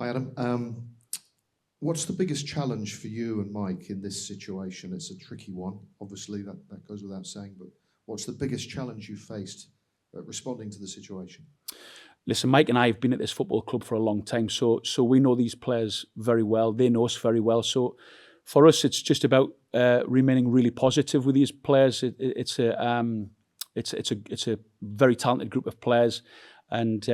Hi, Adam. What's the biggest challenge for you and Mike in this situation? It's a tricky one, obviously, that goes without saying, but what's the biggest challenge you faced responding to the situation? Listen, Mike and I have been at this football club for a long time, so we know these players very well. They know us very well. So for us, it's just about remaining really positive with these players. It's a very talented group of players, and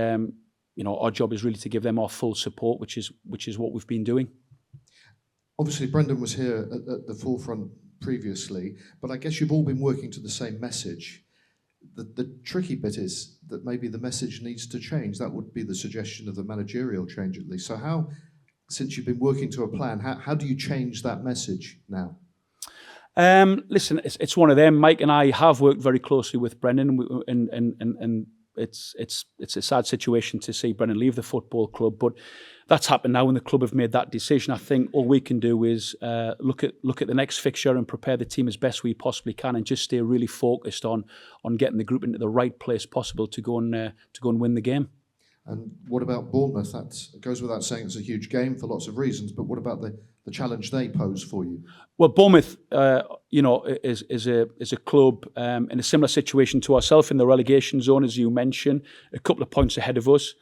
our job is really to give them our full support, which is what we've been doing. Obviously, Brendan was here at the forefront previously, but I guess you've all been working to the same message. The tricky bit is that maybe the message needs to change. That would be the suggestion of the managerial change, at least. So how, since you've been working to a plan, how do you change that message now? Listen, it's one of them. Mike and I have worked very closely with Brendan, and it's a sad situation to see Brendan leave the football club, but that's happened now, and the club have made that decision. I think all we can do is look at the next fixture and prepare the team as best we possibly can, and just stay really focused on getting the group into the right place possible to go and win the game. And what about Bournemouth? That goes without saying, it's a huge game for lots of reasons, but what about the challenge they pose for you? Well, Bournemouth, is a club in a similar situation to ourselves in the relegation zone, as you mentioned, a couple of points ahead of us.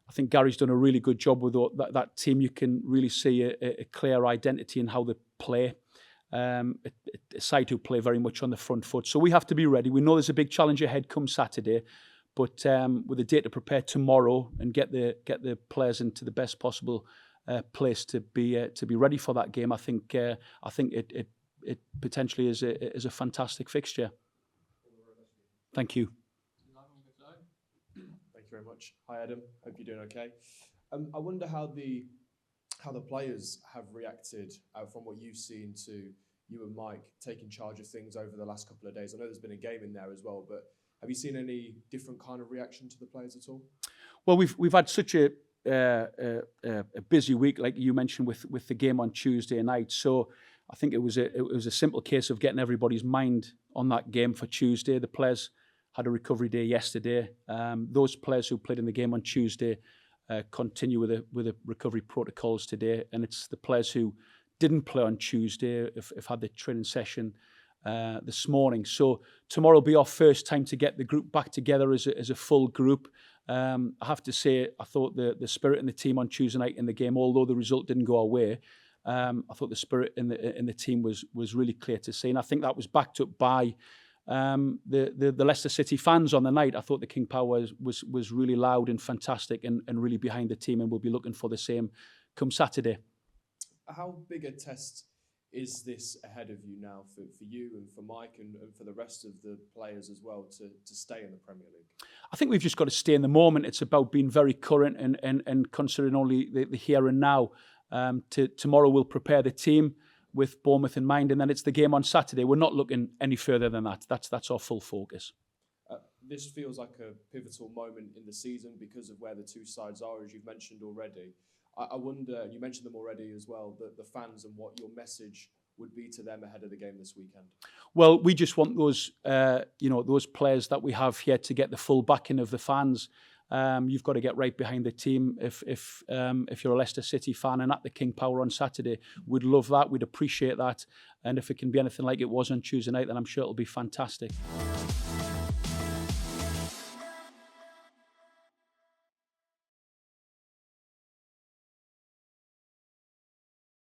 I think Gary's done a really good job with that team. You can really see a clear identity in how they play. A side who play very much on the front foot. So we have to be ready. We know there's a big challenge ahead come Saturday, but with a day to prepare tomorrow and get the players into the best possible place to be ready for that game, I think it potentially is a fantastic fixture. Thank you. Thank you very much. Hi, Adam. Hope you're doing okay. I wonder how the players have reacted from what you've seen to you and Mike taking charge of things over the last couple of days. I know there's been a game in there as well, but have you seen any different kind of reaction to the players at all? Well, we've had such a busy week, like you mentioned, with the game on Tuesday night. So I think it was a simple case of getting everybody's mind on that game for Tuesday. The players had a recovery day yesterday. Those players who played in the game on Tuesday continue with the recovery protocols today, and it's the players who didn't play on Tuesday have had the training session this morning. So tomorrow will be our first time to get the group back together as a full group. I have to say, I thought the spirit in the team on Tuesday night in the game, although the result didn't go our way, I thought the spirit in the team was really clear to see, and I think that was backed up by the Leicester City fans on the night. I thought the King Power was really loud and fantastic and really behind the team, and we'll be looking for the same come Saturday. How big a test is this ahead of you now for you and for Mike and for the rest of the players as well to stay in the Premier League? I think we've just got to stay in the moment. It's about being very current and considering only the here and now. Tomorrow we'll prepare the team with Bournemouth in mind, and then it's the game on Saturday. We're not looking any further than that. That's our full focus. This feels like a pivotal moment in the season because of where the two sides are, as you've mentioned already. I wonder, you mentioned them already as well, the fans and what your message would be to them ahead of the game this weekend. Well, we just want those players that we have here to get the full backing of the fans. You've got to get right behind the team. If you're a Leicester City fan and at the King Power on Saturday, we'd love that. We'd appreciate that. And if it can be anything like it was on Tuesday night, then I'm sure it'll be fantastic.